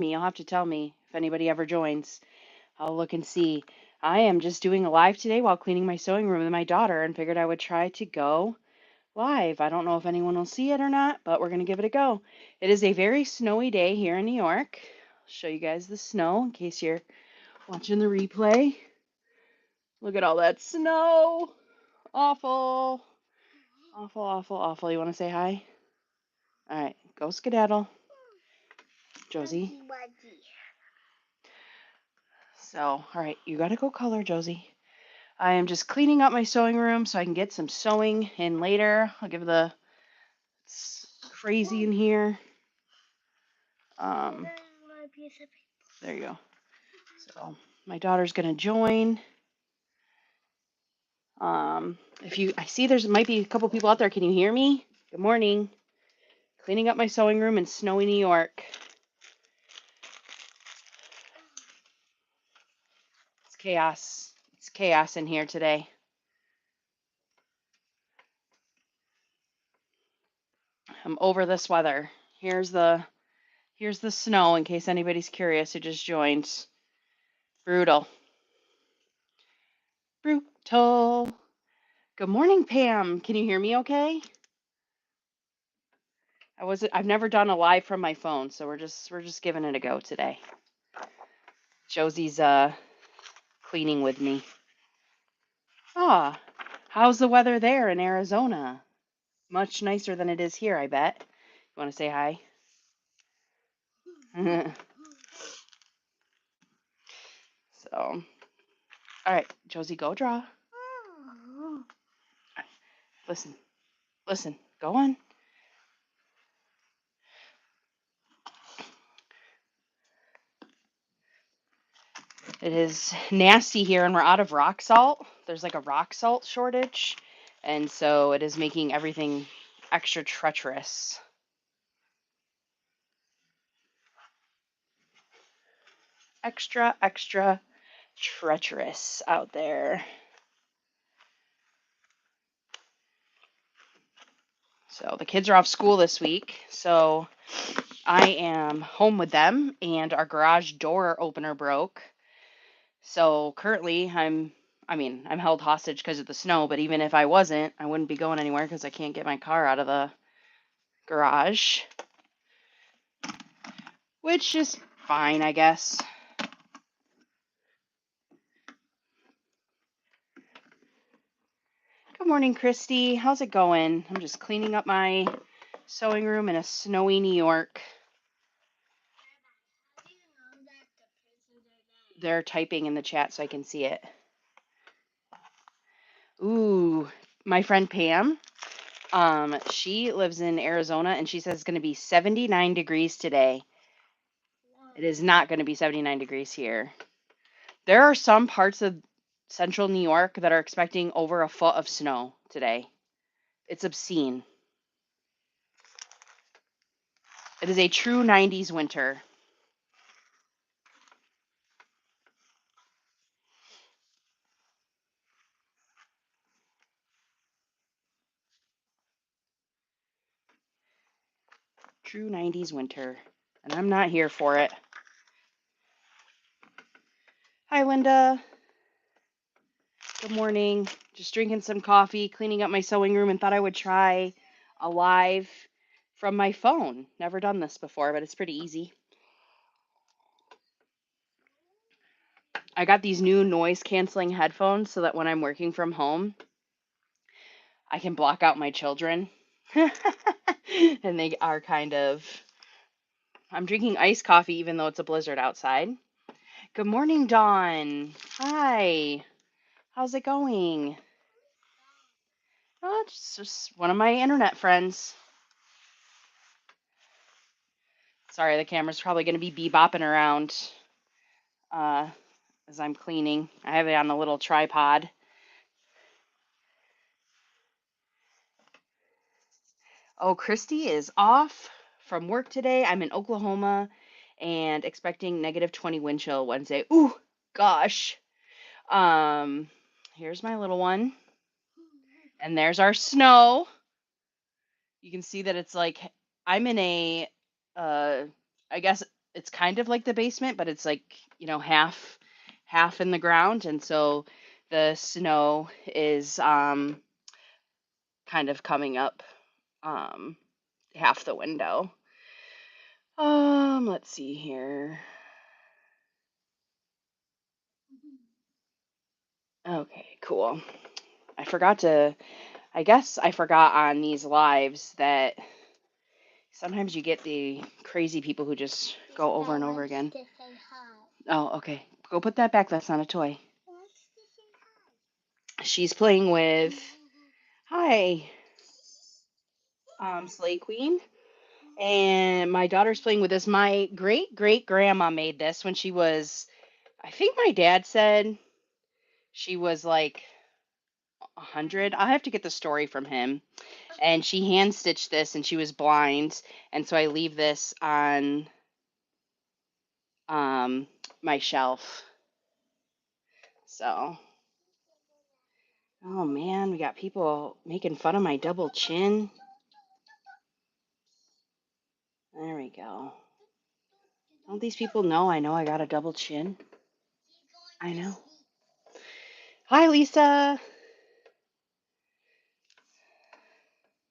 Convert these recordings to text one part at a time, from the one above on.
me. You'll have to tell me if anybody ever joins. I'll look and see. I am just doing a live today while cleaning my sewing room with my daughter and figured I would try to go live. I don't know if anyone will see it or not, but we're going to give it a go. It is a very snowy day here in New York. I'll show you guys the snow in case you're watching the replay. Look at all that snow. Awful. Awful, awful, awful. You want to say hi? All right, go skedaddle, Josie. So, all right, you got to go color, Josie. I am just cleaning up my sewing room so I can get some sewing in later. I'll give the it's crazy in here. There you go. So my daughter's gonna join. I see there's might be a couple people out there. Can you hear me? Good morning. Cleaning up my sewing room in snowy New York. It's chaos. It's chaos in here today. I'm over this weather. Here's the snow in case anybody's curious who just joined. Brutal. Brutal. Good morning, Pam. Can you hear me okay? I've never done a live from my phone, so we're just giving it a go today. Josie's cleaning with me. Ah, how's the weather there in Arizona? Much nicer than it is here, I bet. You want to say hi? So, all right, Josie, go draw. Listen, listen, go on. It is nasty here, and we're out of rock salt. There's like a rock salt shortage, and so it is making everything extra treacherous. Extra, extra treacherous out there. So the kids are off school this week, so I am home with them, and our garage door opener broke. So currently I'm held hostage because of the snow, but even if I wasn't, I wouldn't be going anywhere because I can't get my car out of the garage, which is fine, I guess. Good morning, Christy. How's it going? I'm just cleaning up my sewing room in a snowy New York. They're typing in the chat so I can see it. Ooh, my friend Pam, she lives in Arizona and she says it's going to be 79 degrees today. It is not going to be 79 degrees here. There are some parts of central New York that are expecting over a foot of snow today. It's obscene. It is a true 90s winter. True 90s winter. And I'm not here for it. Hi, Linda. Good morning. Just drinking some coffee, cleaning up my sewing room, and thought I would try a live from my phone. Never done this before, but it's pretty easy. I got these new noise canceling headphones so that when I'm working from home, I can block out my children. And they are kind of. I'm drinking iced coffee even though it's a blizzard outside. Good morning, Dawn. Hi. How's it going? Oh, it's just one of my internet friends. Sorry, the camera's probably going to be bebopping around as I'm cleaning. I have it on a little tripod. Oh, Christy is off from work today. I'm in Oklahoma and expecting negative 20 wind chill Wednesday. Ooh, gosh. Here's my little one. And there's our snow. You can see that it's like I'm in a I guess it's kind of like the basement, but it's like, half in the ground, and so the snow is kind of coming up um half the window. Let's see here. Okay, cool. I guess I forgot on these lives that sometimes you get the crazy people who just go over and over again. Oh, okay. Go put that back. That's not a toy. She's playing with, hi, Slay Queen. And my daughter's playing with this. My great great grandma made this when she was, I think my dad said she was like 100. I'll have to get the story from him. And she hand stitched this and she was blind. And so I leave this on um, my shelf. So, oh man, we got people making fun of my double chin. There we go. Don't these people know I got a double chin? I know. Hi, Lisa.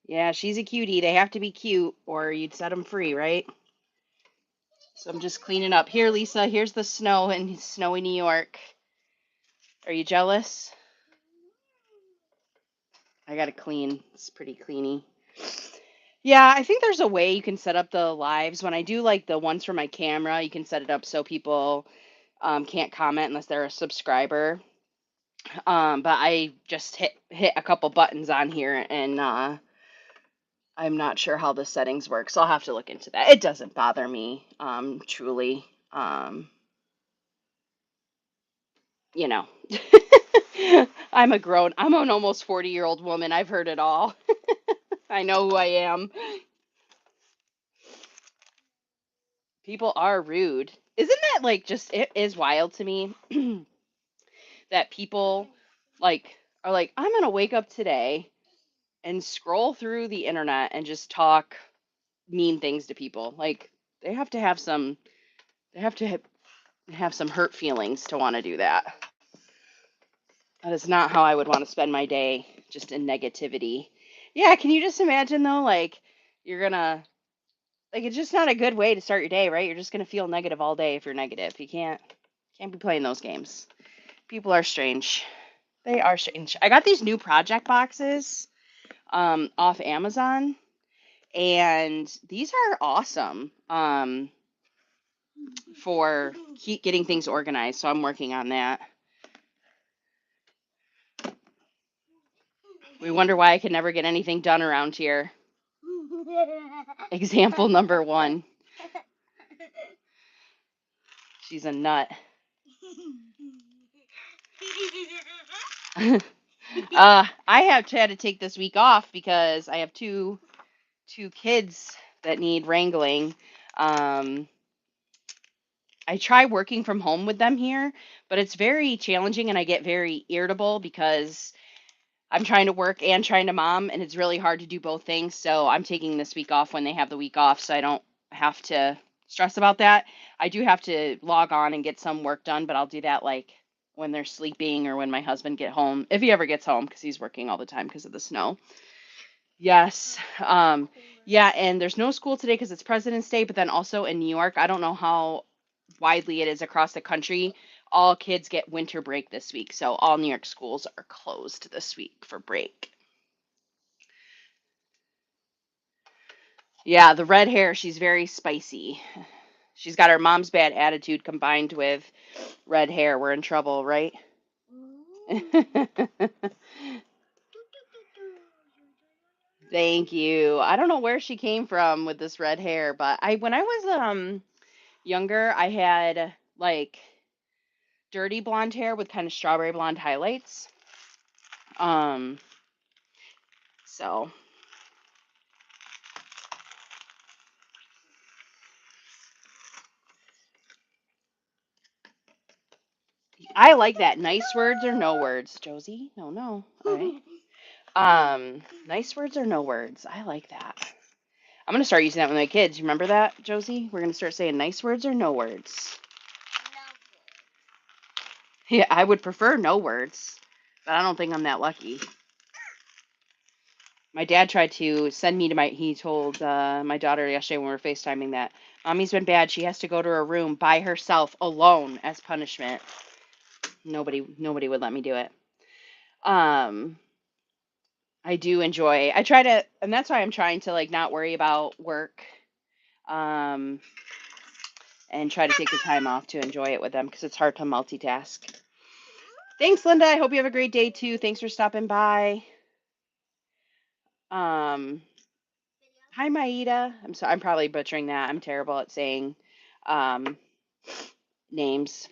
Yeah, she's a cutie. They have to be cute or you'd set them free, right? So I'm just cleaning up. Here, Lisa, here's the snow in snowy New York. Are you jealous? I gotta clean. It's pretty cleany. Yeah, I think there's a way you can set up the lives. When I do like the ones for my camera, you can set it up so people can't comment unless they're a subscriber. But I just hit a couple buttons on here, and I'm not sure how the settings work, so I'll have to look into that. It doesn't bother me, truly. You know, I'm an almost 40-year-old woman. I've heard it all. I know who I am. People are rude. Isn't that like just it is wild to me that people like are like, I'm gonna wake up today and scroll through the internet and just talk mean things to people. Like they have to have some they have to have some hurt feelings to want to do that. That is not how I would want to spend my day, just in negativity. Yeah, can you just imagine though, like you're gonna like it's just not a good way to start your day, right? You're just gonna feel negative all day if you're negative. You can't be playing those games. People are strange. They are strange. I got these new project boxes off Amazon, and these are awesome for keep getting things organized. So I'm working on that. We wonder why I can never get anything done around here. Example number one. She's a nut. I have had to take this week off because I have two kids that need wrangling. Um, I try working from home with them here, but it's very challenging and I get very irritable because I'm trying to work and trying to mom, and it's really hard to do both things. So I'm taking this week off when they have the week off so I don't have to stress about that. I do have to log on and get some work done, but I'll do that like when they're sleeping or when my husband get home, if he ever gets home because he's working all the time because of the snow. Yes. Yeah, and there's no school today because it's President's Day, but then also in New York, I don't know how widely it is across the country. All kids get winter break this week, so all New York schools are closed this week for break. Yeah, the red hair, she's very spicy. She's got her mom's bad attitude combined with red hair. We're in trouble, right? Thank you. I don't know where she came from with this red hair, but I when I was younger, I had like dirty blonde hair with kind of strawberry blonde highlights. Um, so I like that. Nice words or no words, Josie? No, no. All right. Nice words or no words. I like that. I'm going to start using that with my kids. Remember that, Josie? We're going to start saying nice words or no words. Yeah, I would prefer no words, but I don't think I'm that lucky. My dad tried to send me to he told my daughter yesterday when we were FaceTiming that Mommy's been bad. She has to go to her room by herself alone as punishment. Nobody would let me do it. I do enjoy, I try to, and that's why I'm trying to like not worry about work, and try to take the time off to enjoy it with them because it's hard to multitask. Thanks, Linda. I hope you have a great day too. Thanks for stopping by. Hi, Maida. I'm probably butchering that. I'm terrible at saying names.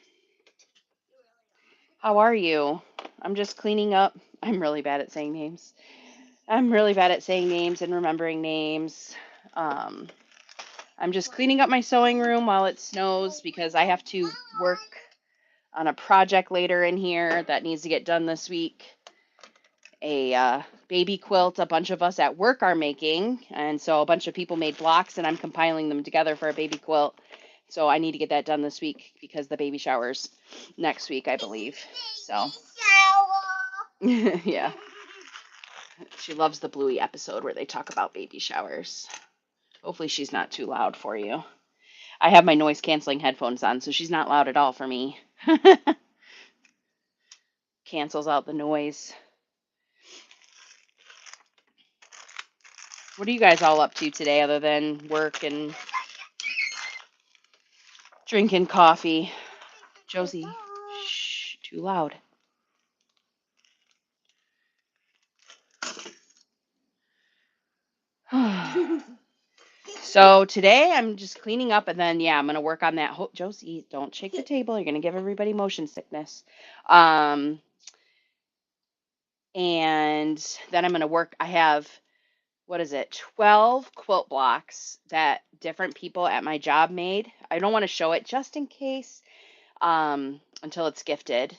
How are you? I'm just cleaning up. I'm really bad at saying names. I'm really bad at saying names and remembering names. I'm just cleaning up my sewing room while it snows because I have to work on a project later in here that needs to get done this week. A baby quilt a bunch of us at work are making, and so a bunch of people made blocks and I'm compiling them together for a baby quilt. So I need to get that done this week because the baby shower's next week, I believe. So yeah. She loves the Bluey episode where they talk about baby showers. Hopefully she's not too loud for you. I have my noise canceling headphones on, so she's not loud at all for me. Cancels out the noise. What are you guys all up to today other than work and drinking coffee? Josie, shh, too loud. So today I'm just cleaning up and then, yeah, I'm going to work on that. Josie, don't shake the table. You're going to give everybody motion sickness. And then I'm going to work. I have, 12 quilt blocks that different people at my job made. I don't want to show it just in case, until it's gifted.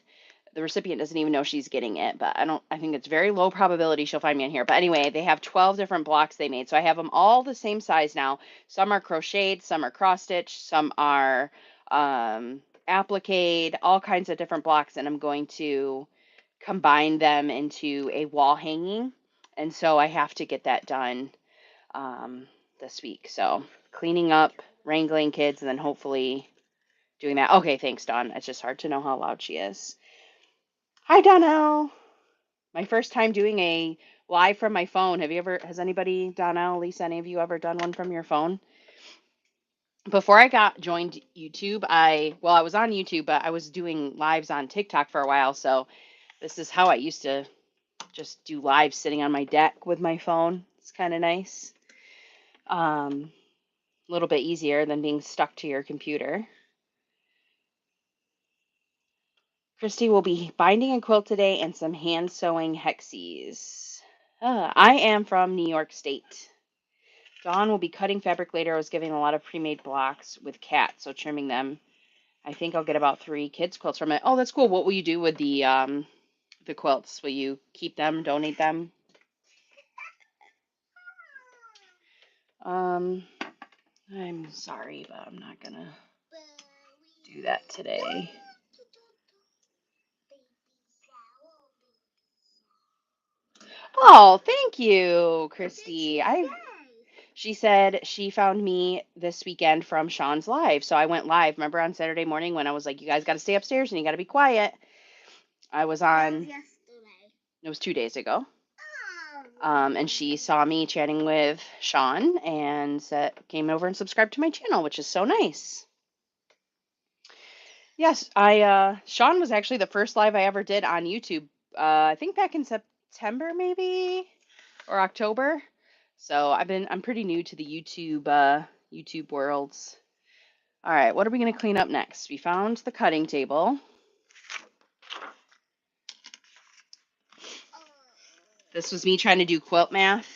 The recipient doesn't even know she's getting it, but I think it's very low probability she'll find me in here. But anyway, they have 12 different blocks they made. So I have them all the same size now. Some are crocheted, some are cross stitched, some are appliqued, all kinds of different blocks. And I'm going to combine them into a wall hanging. And so I have to get that done this week. So cleaning up, wrangling kids, and then hopefully doing that. Okay, thanks, Dawn. It's just hard to know how loud she is. Hi, Donnell. My first time doing a live from my phone. Has anybody, Donnell, Lisa, any of you ever done one from your phone? Before I joined YouTube, I was on YouTube, but I was doing lives on TikTok for a while. So this is how I used to just do live sitting on my deck with my phone. It's kind of nice. A little bit easier than being stuck to your computer. Christy will be binding a quilt today and some hand sewing hexies. I am from New York State. Dawn will be cutting fabric later. I was giving a lot of pre-made blocks with Cat, so trimming them. I think I'll get about 3 kids quilts from it. Oh, that's cool. What will you do with the quilts? Will you keep them, donate them? I'm sorry, but I'm not gonna do that today. Oh, thank you, Christy. She said she found me this weekend from Sean's live. So I went live. Remember on Saturday morning when I was like, you guys got to stay upstairs and you got to be quiet? I was on. Yesterday. It was 2 days ago. And she saw me chatting with Sean and came over and subscribed to my channel, which is so nice. Yes, Sean was actually the first live I ever did on YouTube. I think back in September maybe or October. So I'm pretty new to the YouTube worlds. All right, what are we going to clean up next? We found the cutting table. This was me trying to do quilt math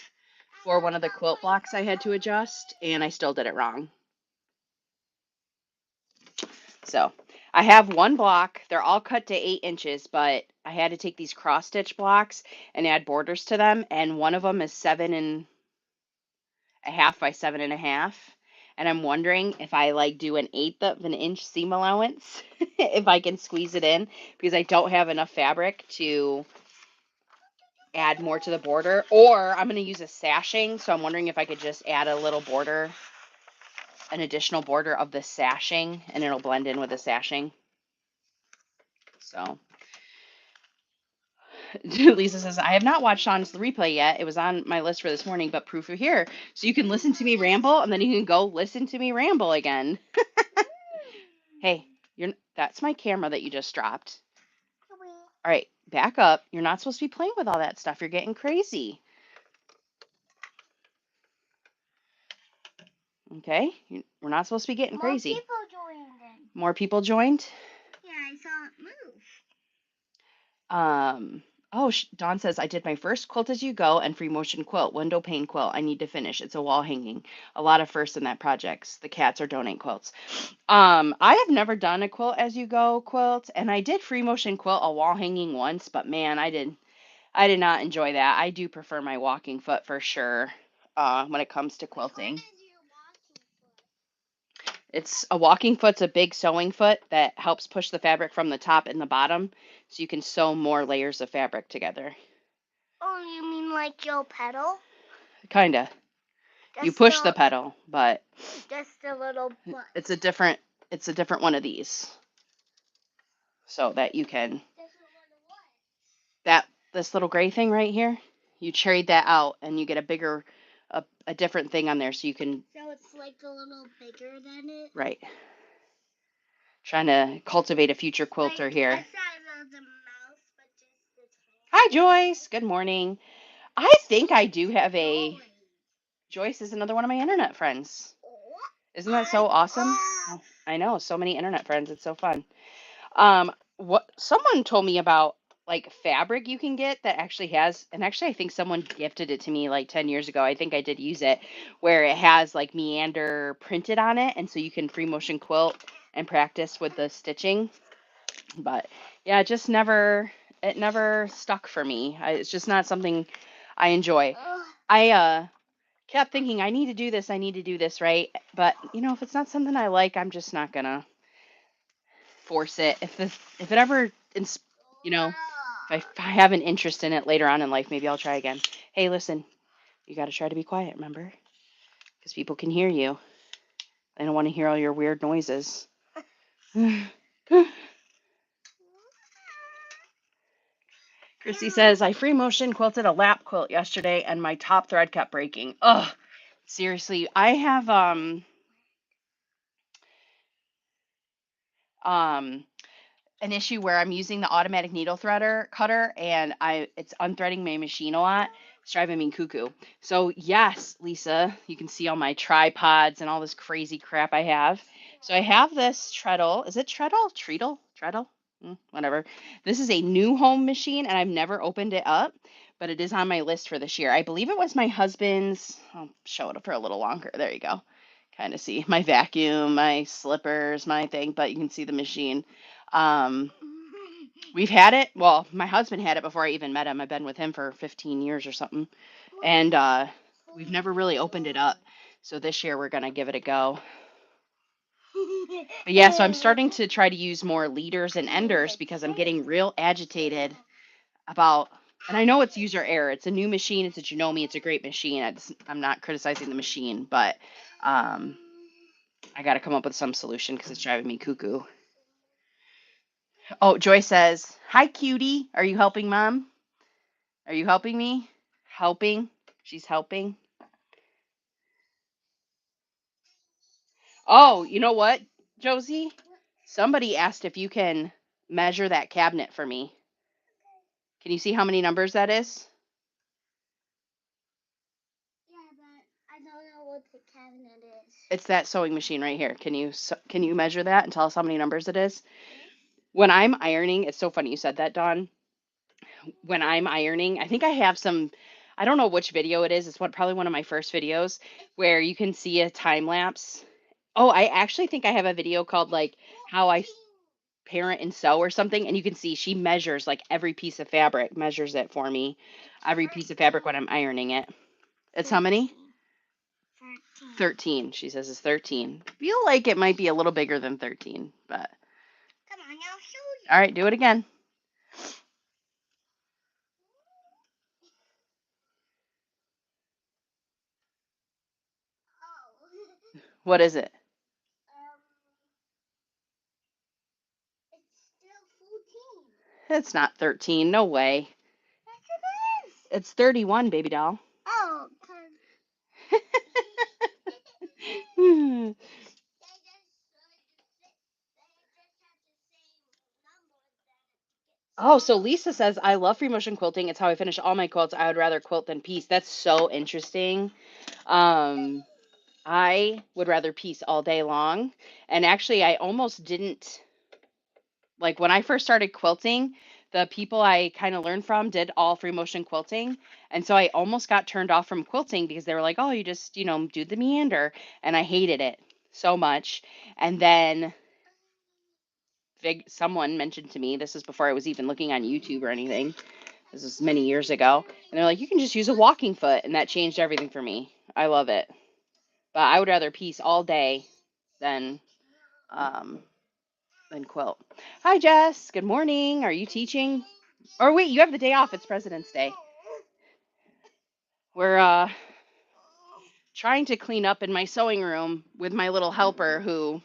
for one of the quilt blocks I had to adjust, and I still did it wrong. So I have one block. They're all cut to 8 inches, but I had to take these cross stitch blocks and add borders to them, and one of them is 7 a half by 7.5. And I'm wondering if I like do an 1/8 of an inch seam allowance, if I can squeeze it in, because I don't have enough fabric to add more to the border. Or I'm going to use a sashing, so I'm wondering if I could just add a little border, an additional border of the sashing, and it'll blend in with the sashing. So Lisa says, I have not watched Sean's replay yet. It was on my list for this morning, but proof of here. So you can listen to me ramble, and then you can go listen to me ramble again. Hey, that's my camera that you just dropped. All right, back up. You're not supposed to be playing with all that stuff. You're getting crazy. Okay? We're not supposed to be getting crazy. More people joined then. More people joined? Yeah, I saw it move. Dawn says, I did my first quilt as you go and free motion quilt, window pane quilt. I need to finish. It's a wall hanging. A lot of firsts in that project. The cats are donate quilts. I have never done a quilt as you go quilt, and I did free motion quilt a wall hanging once, but man, I did not enjoy that. I do prefer my walking foot for sure, when it comes to quilting. It's a walking foot's a big sewing foot that helps push the fabric from the top and the bottom, so you can sew more layers of fabric together. Oh, you mean like your pedal? Kinda. You push the pedal, but just a little butt. It's a different one of these. So that you can this little gray thing right here, you trade that out and you get a bigger a different thing on there, so you can. So it's like a little bigger than it. Right. Trying to cultivate a future quilter like here. The size of the mouse, but just the Hi, Joyce. Good morning. I think I do have a. Joyce is another one of my internet friends. Isn't that so awesome? Oh, I know, so many internet friends. It's so fun. What someone told me about, like, fabric you can get that actually has, and actually I think someone gifted it to me like 10 years ago. I think I did use it, where it has like meander printed on it, and so you can free motion quilt and practice with the stitching. But yeah, it never stuck for me. It's just not something I enjoy. I kept thinking I need to do this, right? But if it's not something I like, I'm just not gonna force it. If it ever, if I have an interest in it later on in life, maybe I'll try again. Hey, listen, you got to try to be quiet, remember? Because people can hear you. They don't want to hear all your weird noises. Chrissy says, I free motion quilted a lap quilt yesterday and my top thread kept breaking. Ugh, seriously, I have an issue where I'm using the automatic needle threader cutter and it's unthreading my machine a lot. It's driving me cuckoo. So yes, Lisa, you can see all my tripods and all this crazy crap I have. So I have this treadle. Is it treadle? Treadle? Treadle? Whatever. This is a new home machine and I've never opened it up, but it is on my list for this year. I believe it was my husband's. I'll show it up for a little longer. There you go. Kind of see my vacuum, my slippers, my thing, but you can see the machine. We've had it. Well, my husband had it before I even met him. I've been with him for 15 years or something. And we've never really opened it up. So this year we're going to give it a go. But yeah, so I'm starting to try to use more leaders and enders because I'm getting real agitated about, and I know it's user error. It's a new machine. It's a Janome. It's a great machine. I'm not criticizing the machine, but I got to come up with some solution because it's driving me cuckoo. Oh, Joy says, hi, cutie. Are you helping, Mom? Are you helping me? Helping? She's helping. Oh, you know what, Josie? Somebody asked if you can measure that cabinet for me. Can you see how many numbers that is? Yeah, but I don't know what the cabinet is. It's that sewing machine right here. Can you measure that and tell us how many numbers it is? When I'm ironing, it's so funny you said that, Dawn. When I'm ironing, I think I have some, I don't know which video it is. It's probably one of my first videos where you can see a time lapse. Oh, I actually think I have a video called like how I parent and sew or something, and you can see she measures like every piece of fabric, measures it for me, every piece of fabric when I'm ironing it. It's how many? 13. She says it's 13. Feel like it might be a little bigger than 13, but. Come on, I'll show you. All right, do it again. Oh. What is it? It's still 14. It's not 13. No way. Yes, it is. It's 31, baby doll. Oh, Oh, so Lisa says, I love free motion quilting. It's how I finish all my quilts. I would rather quilt than piece. That's so interesting. Um, I would rather piece all day long. And actually, I almost didn't like when I first started quilting, the people I kind of learned from did all free motion quilting. And so I almost got turned off from quilting because they were like, oh, you just, do the meander. And I hated it so much. And then someone mentioned to me, this is before I was even looking on YouTube or anything. This was many years ago. And they're like, you can just use a walking foot. And that changed everything for me. I love it. But I would rather piece all day than um, quilt. Hi, Jess. Good morning. Are you teaching? Or wait, you have the day off. It's President's Day. We're trying to clean up in my sewing room with my little helper who,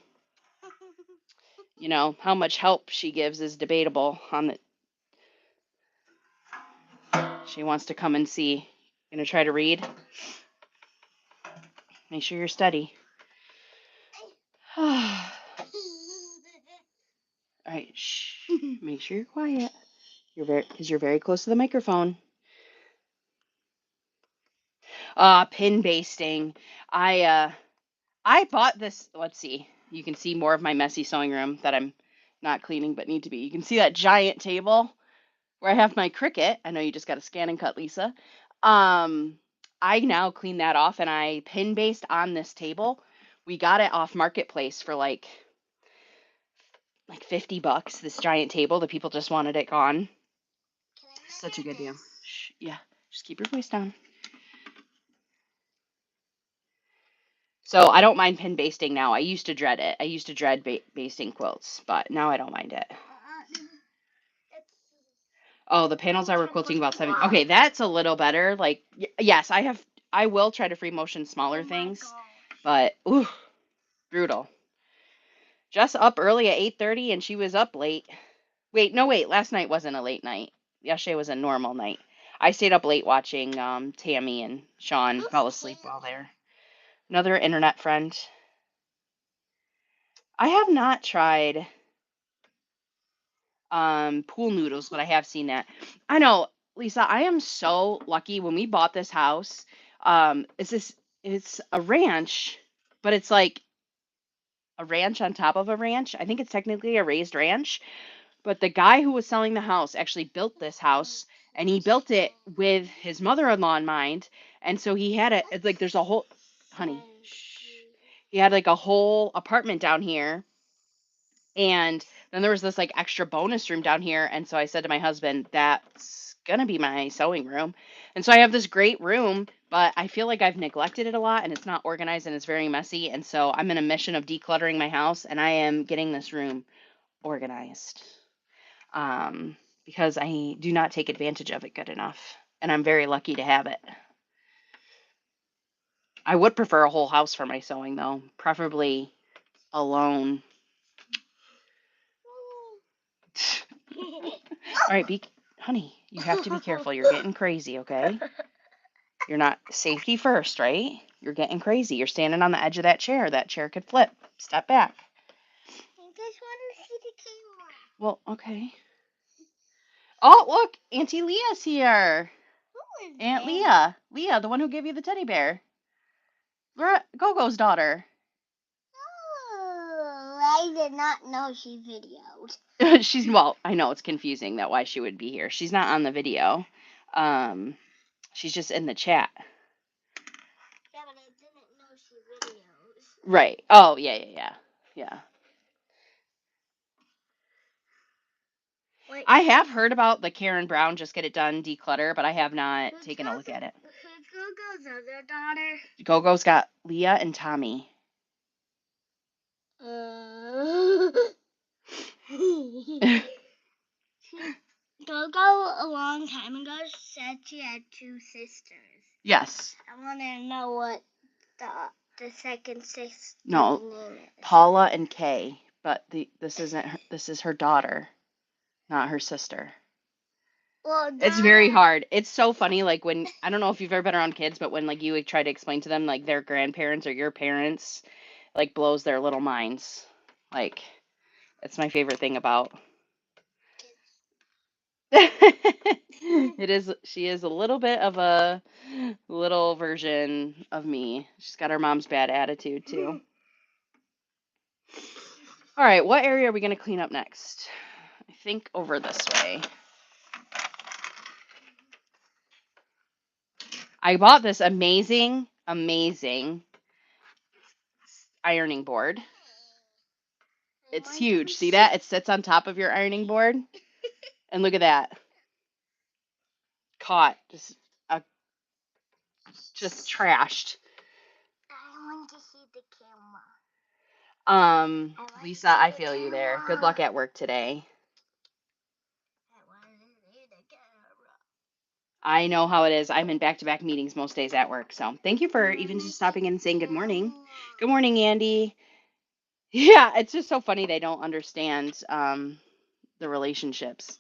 how much help she gives is debatable on the she wants to come and see. Gonna try to read. Make sure you're steady. All right, shh. Make sure you're quiet. You're very close to the microphone. Pin basting. I bought this. Let's see. You can see more of my messy sewing room that I'm not cleaning but need to be. You can see that giant table where I have my Cricut. I know you just got a scan and cut, Lisa. I now clean that off and I pin based on this table. We got it off Marketplace for like $50. This giant table. The people just wanted it gone. Such a good deal. Shh, yeah, just keep your voice down. So I don't mind pin basting now. I used to dread it. I used to dread basting quilts, but now I don't mind it. Oh, the panels I were quilting about 7. Okay, that's a little better. Like, yes, I will try to free motion smaller things, but ooh, brutal. Just up early at 8:30 and she was up late. Wait, no, wait. Last night wasn't a late night. Yesterday was a normal night. I stayed up late watching Tammy and Sean fell asleep while there. Another internet friend. I have not tried pool noodles, but I have seen that. I know, Lisa, I am so lucky when we bought this house. It's a ranch, but it's like a ranch on top of a ranch. I think it's technically a raised ranch, but the guy who was selling the house actually built this house and he built it with his mother-in-law in mind. And so he had it's like there's a whole honey, shh. He had like a whole apartment down here. And then there was this like extra bonus room down here. And so I said to my husband, that's going to be my sewing room. And so I have this great room, but I feel like I've neglected it a lot and it's not organized and it's very messy. And so I'm in a mission of decluttering my house and I am getting this room organized because I do not take advantage of it good enough. And I'm very lucky to have it. I would prefer a whole house for my sewing though, preferably alone. All right, honey, you have to be careful. You're getting crazy, okay? You're not safety first, right? You're getting crazy. You're standing on the edge of that chair. That chair could flip. Step back. I just want to see the camera. Well, okay. Oh, look, Auntie Leah's here. Who is Aunt that? Leah. Leah, the one who gave you the teddy bear. Gogo's daughter. Oh, I did not know she videoed. Well, I know it's confusing that why she would be here. She's not on the video. She's just in the chat. Yeah, but I didn't know she videos. Right. Oh, yeah. Yeah. Wait, I have heard about the Karen Brown Just Get It Done declutter, but I have not taken a look at it. Who's Gogo's other daughter? Gogo's got Leah and Tommy. Gogo a long time ago said she had two sisters. Yes. I want to know what the second sister's No, name is. Paula and Kay, but this isn't her, this is her daughter, not her sister. Well, It's very hard. It's so funny, like when I don't know if you've ever been around kids, but when like you would try to explain to them like their grandparents or your parents, like blows their little minds. Like it's my favorite thing about. It is. She is a little bit of a little version of me. She's got her mom's bad attitude too. All right, what area are we going to clean up next? I think over this way. I bought this amazing ironing board. It's huge. See that? It sits on top of your ironing board. And look at that. Caught. Just trashed. I want to see the camera. Lisa, I feel you there. Good luck at work today. I want to see the camera. I know how it is. I'm in back-to-back meetings most days at work. So thank you for even just stopping in and saying good morning. Good morning, Andy. Yeah, it's just so funny they don't understand the relationships.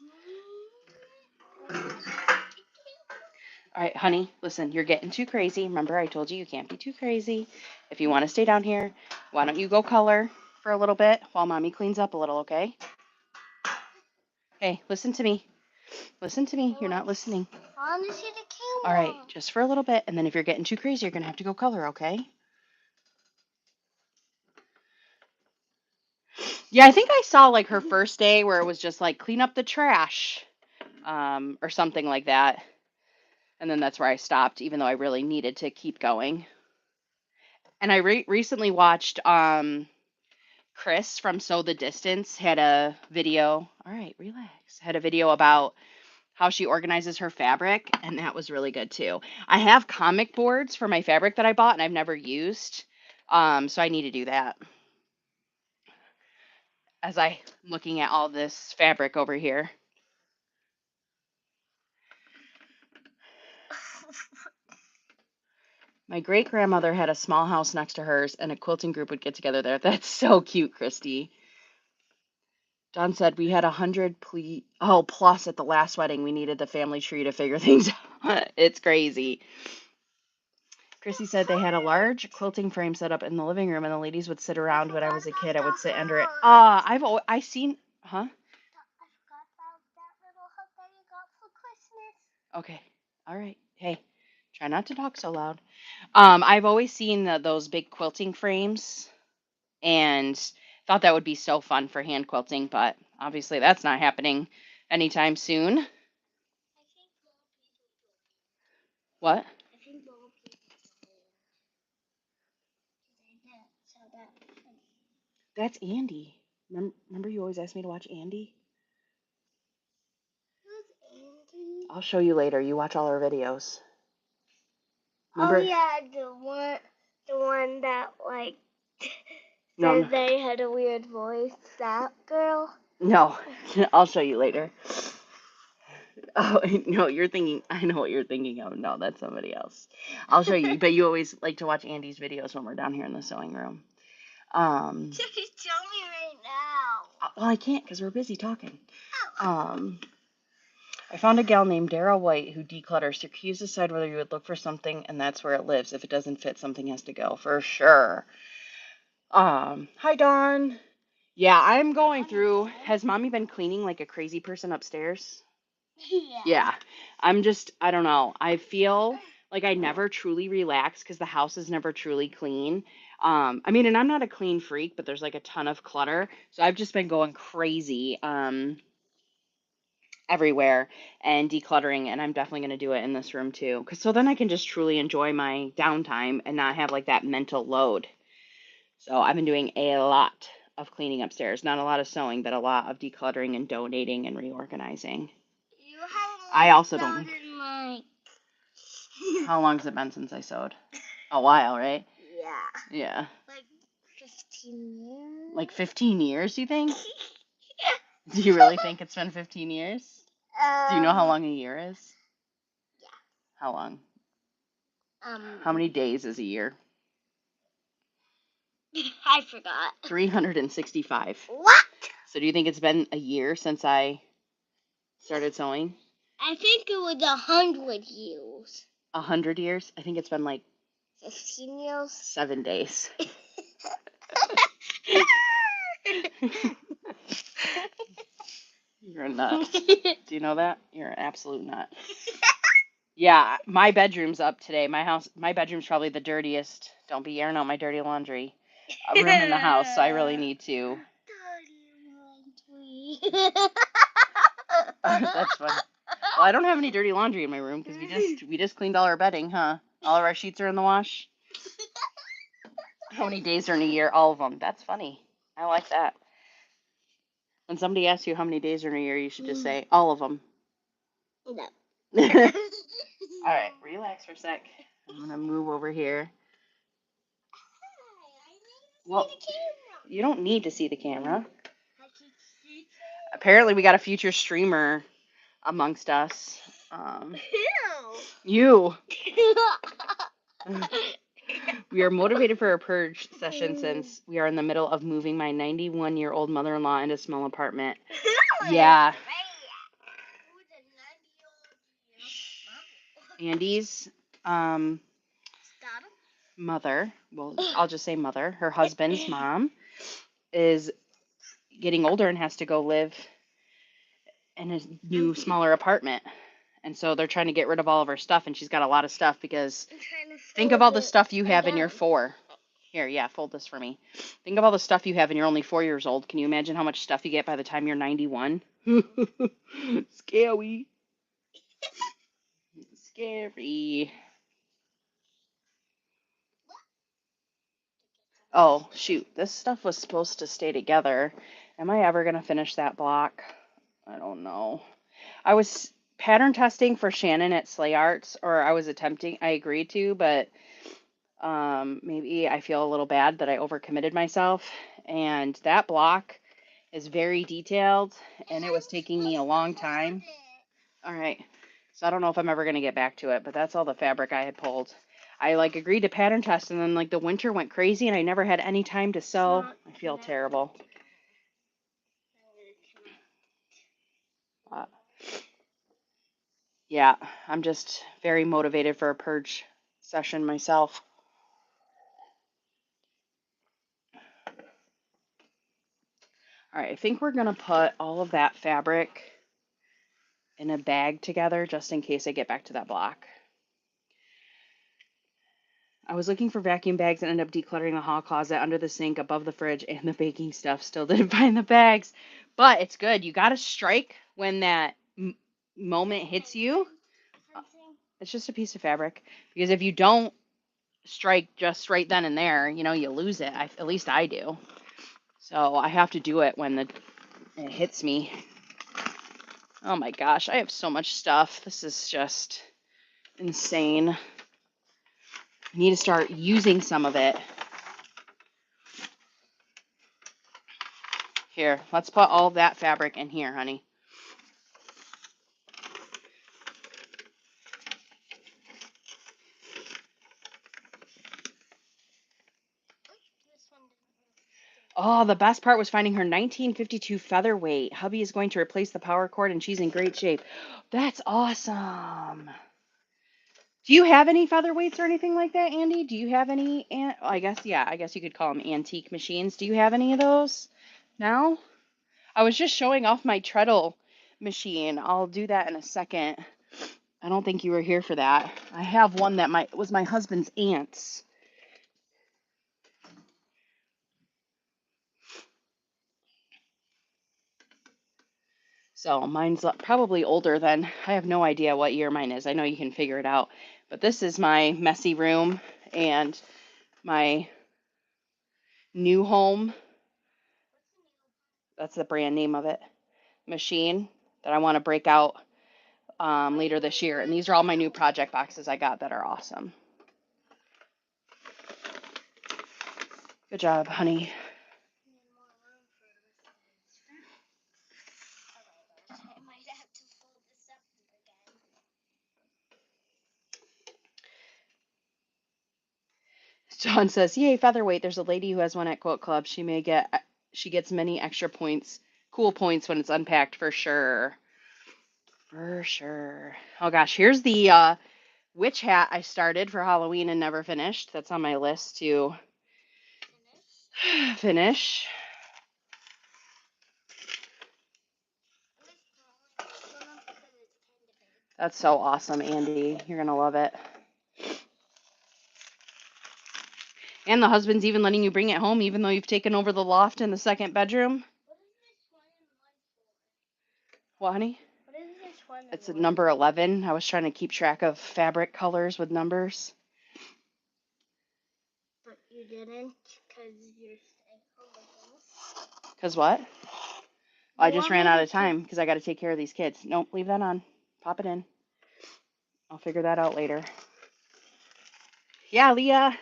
All right, honey, listen, you're getting too crazy. Remember, I told you you can't be too crazy. If you want to stay down here, why don't you go color for a little bit while mommy cleans up a little, okay? Hey, listen to me. Listen to me. You're not listening. I want to see the camera. All right, just for a little bit. And then if you're getting too crazy, you're going to have to go color, okay? Yeah, I think I saw like her first day where it was just like clean up the trash or something like that. And then that's where I stopped, even though I really needed to keep going. And I recently watched Chris from Sew the Distance had a video. All right, relax. Had a video about how she organizes her fabric, and that was really good too. I have comic boards for my fabric that I bought and I've never used. So I need to do that. As I'm looking at all this fabric over here. My great grandmother had a small house next to hers, and a quilting group would get together there. That's so cute, Christy. Don said we had 100 plus at the last wedding. We needed the family tree to figure things out. It's crazy. Chrissy said they had a large quilting frame set up in the living room, and the ladies would sit around. When I was a kid, I would sit under it. I seen, huh? I forgot about that little hook that you got for Christmas. Okay, all right. Hey, try not to talk so loud. I've always seen those big quilting frames, and thought that would be so fun for hand quilting, but obviously that's not happening anytime soon. What? I think more people saw that. That's Andy. Remember you always asked me to watch Andy? Who's Andy? I'll show you later. You watch all our videos. Remember? Oh yeah, the one that like No, said they had a weird voice. That girl. no. I'll show you later. Oh, no, you're thinking, I know what you're thinking of. No, that's somebody else. I'll show you, but you always like to watch Andy's videos when we're down here in the sewing room. Just tell me right now. Well, I can't because we're busy talking. I found a gal named Dara White who declutters. So you decide whether you would look for something, and that's where it lives. If it doesn't fit, something has to go for sure. Hi Dawn. Yeah, I'm going through. Has mommy been cleaning like a crazy person upstairs? Yeah. I don't know. I feel like I never truly relax because the house is never truly clean. I mean, and I'm not a clean freak, but there's like a ton of clutter. So I've just been going crazy everywhere and decluttering, and I'm definitely going to do it in this room too. Cause so then I can just truly enjoy my downtime and not have like that mental load. So I've been doing a lot of cleaning upstairs, not a lot of sewing, but a lot of decluttering and donating and reorganizing. You haven't I also don't. started my How long's it been since I sewed? A while, right? Yeah. Yeah. Like 15 years. Like 15 years, do you think? Do you really think it's been 15 years? Do you know how long a year is? Yeah. How long? How many days is a year? I forgot. 365. What? So do you think it's been a year since I started sewing? I think it was 100 years. 100 years? I think it's been like 15 years. 7 days. You're a nut. Do you know that? You're an absolute nut. Yeah, my bedroom's up today. My bedroom's probably the dirtiest. Don't be airing out my dirty laundry room in the house, so I really need to. Dirty laundry. That's funny. Well, I don't have any dirty laundry in my room because we just cleaned all our bedding, huh? All of our sheets are in the wash. How many days are in a year? All of them. That's funny. I like that. When somebody asks you how many days are in a year, you should just say all of them. No. All right, relax for a sec. I'm gonna move over here. Well, you don't need to see the camera. Apparently, we got a future streamer amongst us. You. We are motivated for a purge session since we are in the middle of moving my 91-year-old mother-in-law into a small apartment. Yeah. Andy's mother, well, I'll just say mother, her husband's mom, is getting older and has to go live in a new, smaller apartment. And so they're trying to get rid of all of her stuff, and she's got a lot of stuff because think of all the stuff you have in your 4. Here, yeah, fold this for me. Think of all the stuff you have and you're only 4 years old. Can you imagine how much stuff you get by the time you're 91? Scary. Scary. Oh, shoot. This stuff was supposed to stay together. Am I ever going to finish that block? I don't know. I was pattern testing for Shannon at Slay Arts, or I was attempting, I agreed to, but maybe I feel a little bad that I overcommitted myself. And that block is very detailed, and it was taking me a long time. All right. So I don't know if I'm ever going to get back to it, but that's all the fabric I had pulled. I agreed to pattern test, and then the winter went crazy and I never had any time to sew. I feel terrible. Yeah, I'm just very motivated for a purge session myself. All right, I think we're going to put all of that fabric in a bag together just in case I get back to that block. I was looking for vacuum bags and ended up decluttering the hall closet, under the sink, above the fridge, and the baking stuff. Still didn't find the bags. But it's good. You got to strike when that moment hits you. It's just a piece of fabric. Because if you don't strike just right then and there, you lose it. At least I do. So I have to do it when it hits me. Oh my gosh, I have so much stuff. This is just insane. I need to start using some of it. Here, let's put all that fabric in here, honey. Oh, the best part was finding her 1952 featherweight. Hubby is going to replace the power cord and she's in great shape. That's awesome. Do you have any featherweights or anything like that, Andy? Do you have any, I guess you could call them antique machines. Do you have any of those now? I was just showing off my treadle machine. I'll do that in a second. I don't think you were here for that. I have one that was my husband's aunt's. So mine's probably older than, I have no idea what year mine is. I know you can figure it out. But this is my messy room and my new home. That's the brand name of it. Machine that I want to break out later this year. And these are all my new project boxes I got that are awesome. Good job, honey. John says, "Yay, featherweight! There's a lady who has one at Quilt Club. She gets many extra points, cool points when it's unpacked for sure, for sure." Oh gosh, here's the witch hat I started for Halloween and never finished. That's on my list to finish. That's so awesome, Andy. You're gonna love it. And the husband's even letting you bring it home, even though you've taken over the loft in the second bedroom. What, honey? What is this one? It's a number 11. I was trying to keep track of fabric colors with numbers. But you didn't because you're staying home with us. Because what? I just ran out of time because I got to take care of these kids. Nope, leave that on. Pop it in. I'll figure that out later. Yeah, Leah.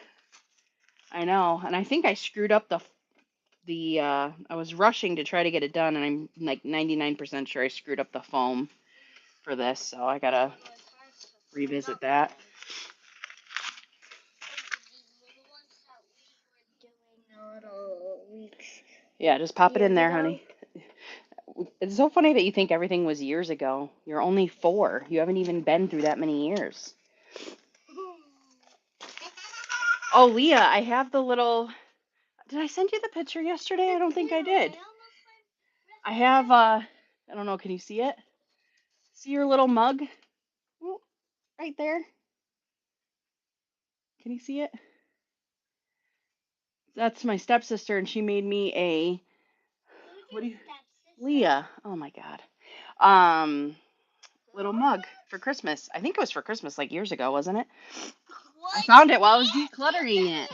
I know. And I think I screwed up I was rushing to try to get it done, and I'm like 99% sure I screwed up the foam for this, so I got to revisit that. Yeah, just pop it in there, honey. It's so funny that you think everything was years ago. You're only 4. You haven't even been through that many years. Oh, Leah, I have the little... Did I send you the picture yesterday? I don't think I did. I have, I don't know, can you see it? See your little mug? Ooh, right there. Can you see it? That's my stepsister, and she made me a... What do you... Leah. Oh, my God. Little mug for Christmas. I think it was for Christmas like years ago, wasn't it? I found it while I was decluttering it.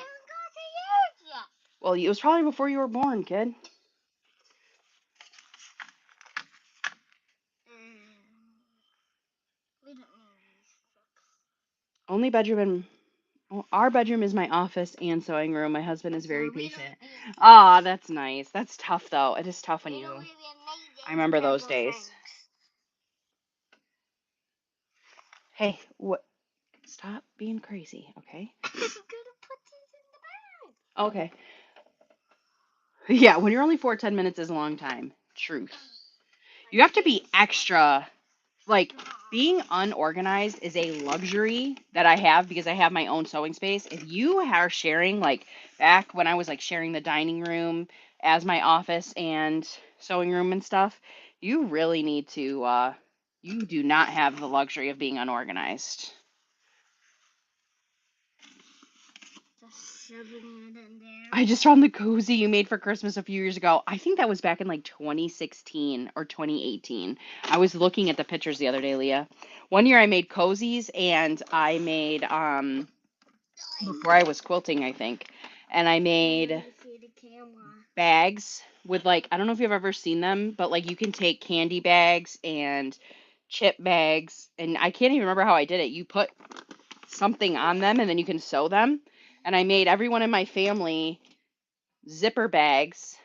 Well, it was probably before you were born, kid. Only bedroom in our bedroom is my office and sewing room. My husband is very patient. Ah, that's nice. That's tough though. It is tough when you... I remember those days. Hey, what? Stop being crazy, okay? Okay. Yeah, when you're only 4, 10 minutes is a long time. Truth. You have to be extra. Like, being unorganized is a luxury that I have because I have my own sewing space. If you are sharing, like, back when I was, like, sharing the dining room as my office and sewing room and stuff, you really need to, you do not have the luxury of being unorganized. I just found the cozy you made for Christmas a few years ago. I think that was back in like 2016 or 2018. I was looking at the pictures the other day, Leah. One year I made cozies and I made before I was quilting, I think. And I made bags with like, I don't know if you've ever seen them, but like you can take candy bags and chip bags, and I can't even remember how I did it. You put something on them and then you can sew them. And I made everyone in my family zipper bags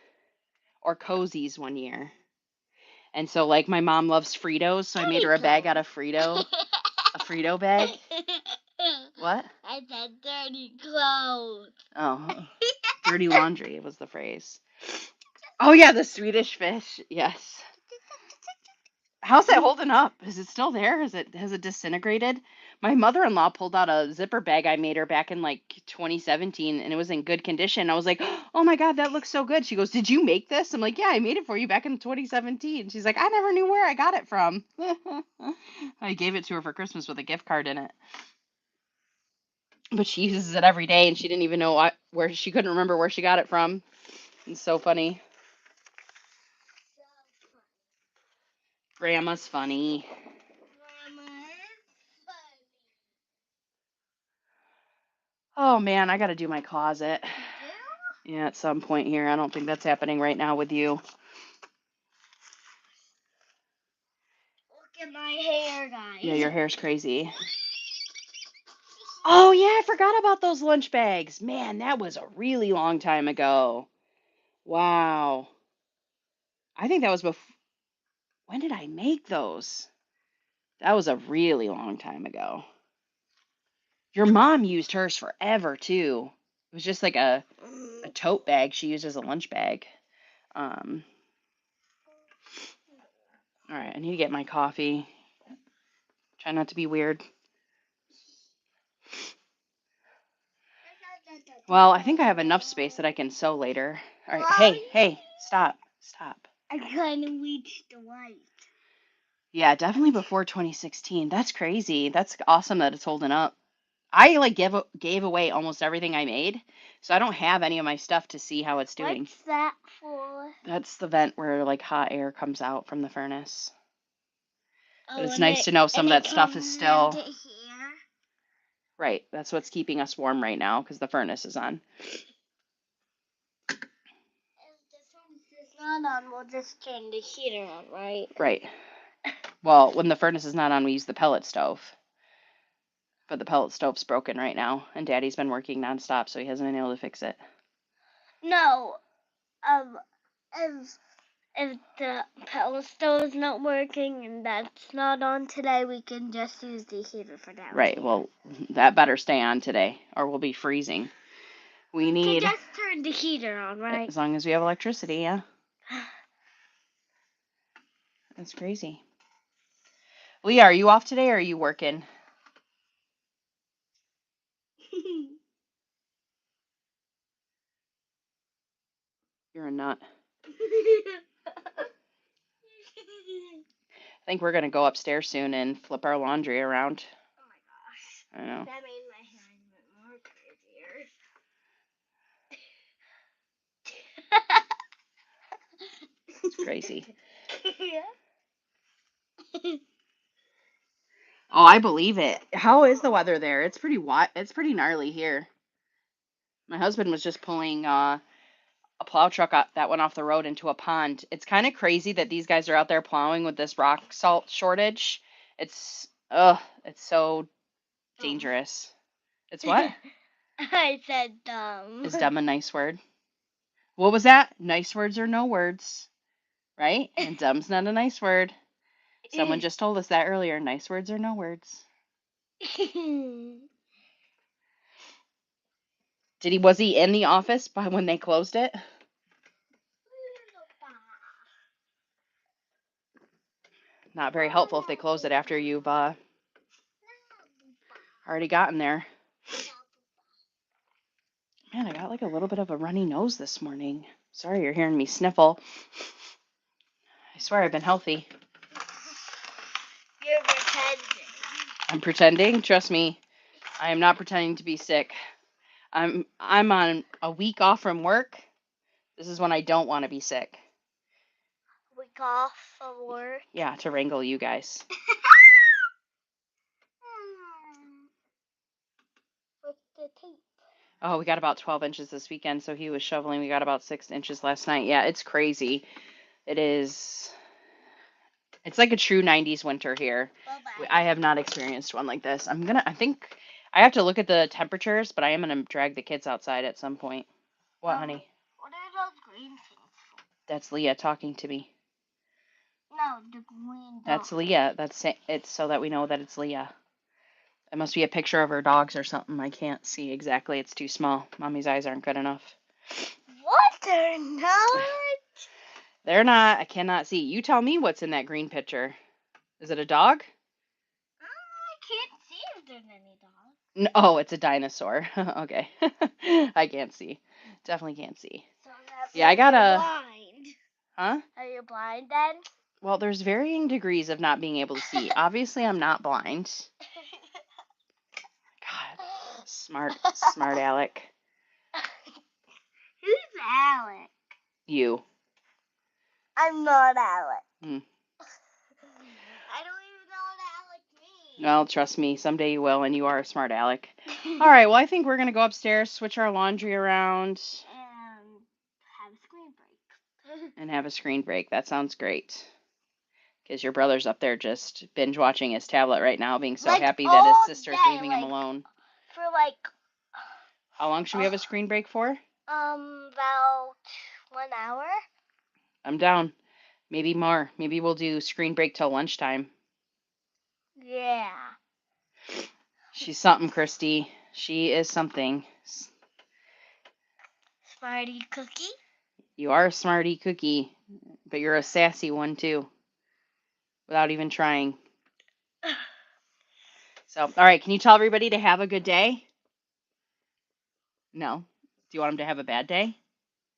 or cozies one year. And so like my mom loves Fritos, so I made her a bag out of a Frito bag. What? I said dirty clothes. Oh, dirty laundry was the phrase. Oh yeah, the Swedish fish. Yes. How's that holding up? Is it still there? Has it disintegrated? My mother-in-law pulled out a zipper bag I made her back in like 2017 and it was in good condition. I was like, "Oh my God, that looks so good." She goes, "Did you make this?" I'm like, "Yeah, I made it for you back in 2017." She's like, "I never knew where I got it from." I gave it to her for Christmas with a gift card in it. But she uses it every day and she didn't even know where she couldn't remember where she got it from. It's so funny. Grandma's funny. Oh man, I got to do my closet. Yeah, at some point here. I don't think that's happening right now with you. at my hair, guys. Yeah, your hair's crazy. Oh, yeah, I forgot about those lunch bags. Man, that was a really long time ago. Wow. I think that was before. When did I make those? That was a really long time ago. Your mom used hers forever, too. It was just like a tote bag she used as a lunch bag. Um, all right, I need to get my coffee. Try not to be weird. Well, I think I have enough space that I can sew later. All right, hey, stop. I kind of reached the white. Yeah, definitely before 2016. That's crazy. That's awesome that it's holding up. I like gave away almost everything I made, so I don't have any of my stuff to see how it's doing. What's that for? That's the vent where like hot air comes out from the furnace. But it's and nice to know some of that stuff is comes still into here. right. That's what's keeping us warm right now because the furnace is on. If the furnace is not on, we'll just turn the heater on, right? Right. Well, when the furnace is not on, we use the pellet stove. But the pellet stove's broken right now, and Daddy's been working nonstop, so he hasn't been able to fix it. No, if the pellet stove is not working and that's not on today, we can just use the heater for that. Right. Well, that better stay on today, or we'll be freezing. We need can just turn the heater on, right? as long as we have electricity. Yeah. That's crazy. Leah, are you off today, or are you working? You're a nut. I think we're gonna go upstairs soon and flip our laundry around. Oh my gosh. I know. That made my hand more crazier. It's crazy. Yeah. Oh, I believe it. How is the weather there? It's pretty gnarly here. My husband was just pulling a plow truck that went off the road into a pond. It's kind of crazy that these guys are out there plowing with this rock salt shortage. It's so dangerous. It's what? I said dumb. Is dumb a nice word? What was that? Nice words or no words, right? And dumb's not a nice word. Someone just told us that earlier. Nice words or no words. Was he in the office by when they closed it? Not very helpful if they close it after you've already gotten there. Man, I got like a little bit of a runny nose this morning. Sorry you're hearing me sniffle. I swear I've been healthy. You're pretending. I'm pretending? Trust me, I am not pretending to be sick. I'm on a week off from work. This is when I don't want to be sick. Week off of work? Yeah, to wrangle you guys. With the tape. Oh, we got about 12 inches this weekend, so he was shoveling. We got about 6 inches last night. Yeah, it's crazy. It is. It's like a true 90s winter here. Bye-bye. I have not experienced one like this. I think I have to look at the temperatures, but I am going to drag the kids outside at some point. What, honey? What are those green things? That's Leah talking to me. No, the green dog. That's Leah. It's so that we know that it's Leah. It must be a picture of her dogs or something. I can't see exactly. It's too small. Mommy's eyes aren't good enough. What? They're not? They're not. I cannot see. You tell me what's in that green picture. Is it a dog? I can't see if there's any dogs. No, oh, it's a dinosaur. Okay. I can't see. Definitely can't see. So that Yeah, I got you're a. blind. Huh? Are you blind then? Well, there's varying degrees of not being able to see. Obviously, I'm not blind. God, smart Alec. Who's Alec? You. I'm not Alec. Hmm. I don't even know what Alec means. Well, trust me, someday you will, and you are a smart Alec. All right, well, I think we're going to go upstairs, switch our laundry around, And have a screen break. and have a screen break. That sounds great. Because your brother's up there just binge watching his tablet right now, being so Like, happy that his all sister's day, leaving him like, alone. for like How long should we have a screen break for? about 1 hour. I'm down. Maybe more. Maybe we'll do screen break till lunchtime. Yeah. She's something, Christy. She is something. Smarty cookie. You are a smarty cookie, but you're a sassy one too, without even trying. So, all right, can you tell everybody to have a good day? No. Do you want them to have a bad day?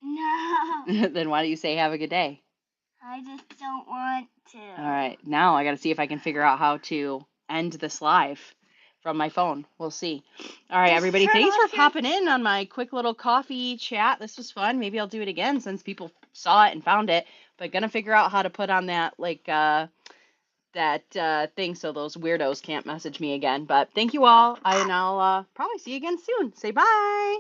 No. Then why do you say have a good day? I just don't want to. All right, now I got to see if I can figure out how to end this live from my phone. We'll see. All right, Just everybody, turn thanks off for your- popping in on my quick little coffee chat. This was fun. Maybe I'll do it again since people saw it and found it. But gonna figure out how to put on that thing so those weirdos can't message me again. But thank you all, and I'll probably see you again soon. Say bye.